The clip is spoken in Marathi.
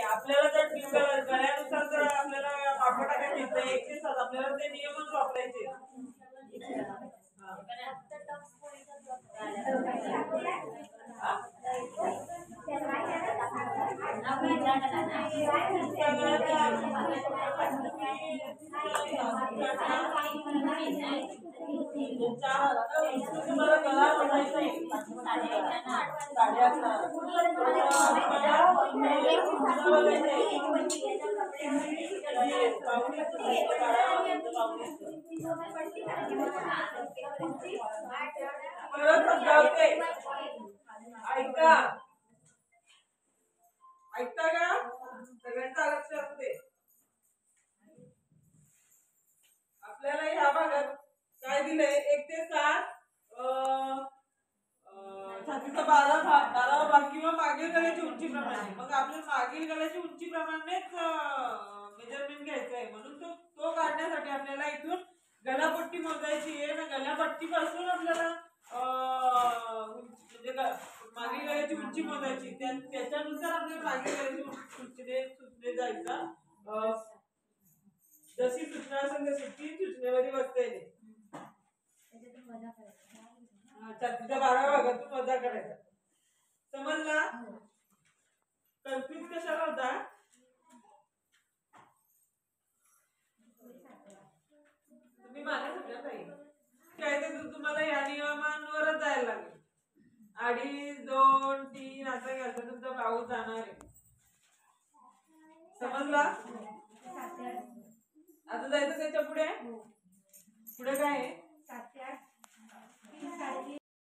आपल्याला जर गळ्यानुसार जर आपल्याला मापं टाकायची तर 1 ते 7 आपल्याला ते नियमच वापरायचे. ऐका ऐकता का सगळ्यांचा लक्ष असते. आपल्याला ह्या भागात काय दिलंय 1 ते 7 छातीचा 12 भाग किंवा मागील गळ्याची उंची प्रमाणे. मग आपल्या मागील गळ्याची उंची प्रमाणेच मेजरमेंट घ्यायचं आहे. म्हणून तो काढण्यासाठी आपल्याला इथून गळापट्टी मोजायची आहे ना. गळापट्टीपासून आपल्याला म्हणजे मागील गळ्याची उंची मोजायची. त्याच्यानुसार आपल्याला मागील गळ्याची उंची जायचा. जशी सूचना असेल तशी ती सूचनेमध्ये बसता येते. छातीच्या 12 भागातून वजा करायचा. समजला? कन्फ्युज कशाला होता? तुम्ही मागे सगळ्यात आहे काय ते तुम्हाला या नियमांवरच जायला लागेल. 2.5 2 3 असं घ्यायचं. तुमचा पाऊस जाणार आहे. समजला? आता जायचं त्याच्या पुढे. पुढे काय आहे? 7 ते 8